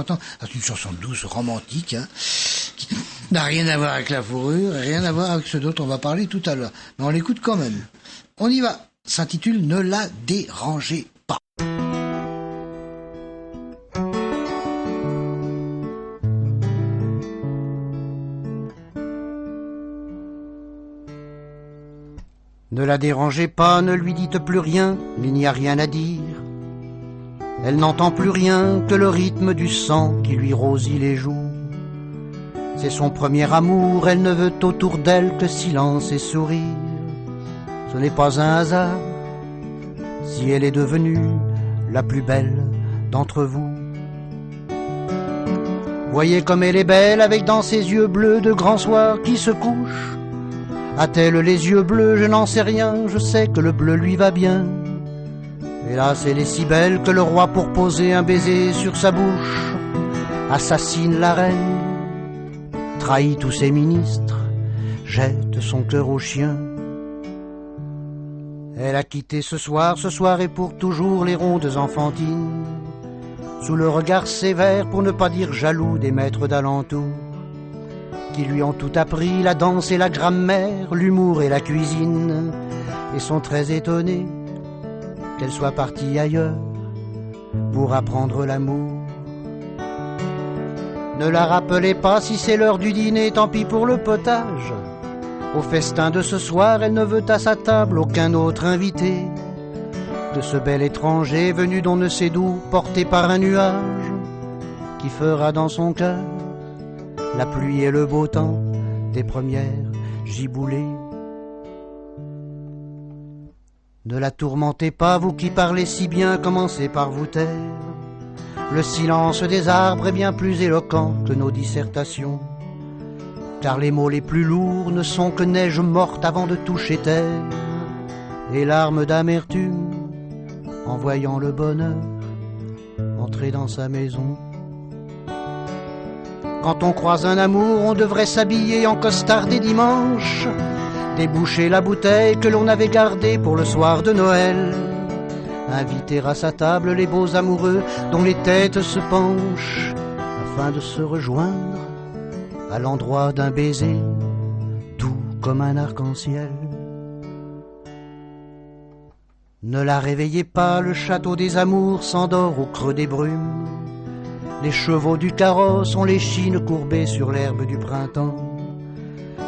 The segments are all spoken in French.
printemps. C'est une chanson douce, romantique, hein, qui n'a rien à voir avec la fourrure, rien à voir avec ce dont on va parler tout à l'heure. Mais on l'écoute quand même. On y va. S'intitule Ne la dérangez pas. Ne la dérangez pas, ne lui dites plus rien, il n'y a rien à dire. Elle n'entend plus rien que le rythme du sang qui lui rosit les joues. C'est son premier amour, elle ne veut autour d'elle que silence et sourire. Ce n'est pas un hasard si elle est devenue la plus belle d'entre vous. Voyez comme elle est belle avec dans ses yeux bleus de grands soirs qui se couchent. A-t-elle les yeux bleus? Je n'en sais rien, je sais que le bleu lui va bien. Hélas, elle est si belle que le roi, pour poser un baiser sur sa bouche, assassine la reine, trahit tous ses ministres, jette son cœur au chien. Elle a quitté ce soir et pour toujours les rondes enfantines, sous le regard sévère, pour ne pas dire jaloux, des maîtres d'alentour, qui lui ont tout appris, la danse et la grammaire, l'humour et la cuisine, et sont très étonnés qu'elle soit partie ailleurs pour apprendre l'amour. Ne la rappelez pas, si c'est l'heure du dîner, tant pis pour le potage. Au festin de ce soir, elle ne veut à sa table aucun autre invité que ce bel étranger venu d'on ne sait d'où, porté par un nuage qui fera dans son cœur la pluie et le beau temps des premières giboulées. Ne la tourmentez pas, vous qui parlez si bien, commencez par vous taire. Le silence des arbres est bien plus éloquent que nos dissertations, car les mots les plus lourds ne sont que neige morte avant de toucher terre, et larmes d'amertume en voyant le bonheur entrer dans sa maison. Quand on croise un amour, on devrait s'habiller en costard des dimanches, déboucher la bouteille que l'on avait gardée pour le soir de Noël, inviter à sa table les beaux amoureux dont les têtes se penchent, afin de se rejoindre à l'endroit d'un baiser doux comme un arc-en-ciel. Ne la réveillez pas, le château des amours s'endort au creux des brumes. Les chevaux du carrosse ont l'échine courbée sur l'herbe du printemps.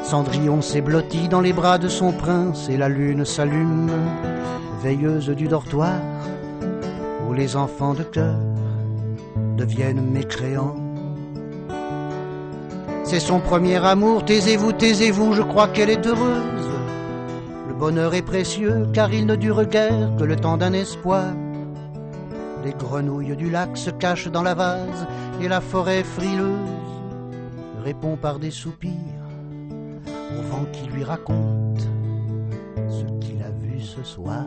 Cendrillon s'est blotti dans les bras de son prince et la lune s'allume, veilleuse du dortoir où les enfants de cœur deviennent mécréants. C'est son premier amour, taisez-vous, taisez-vous, je crois qu'elle est heureuse. Le bonheur est précieux car il ne dure guère que le temps d'un espoir. Les grenouilles du lac se cachent dans la vase et la forêt frileuse répond par des soupirs au vent qui lui raconte ce qu'il a vu ce soir.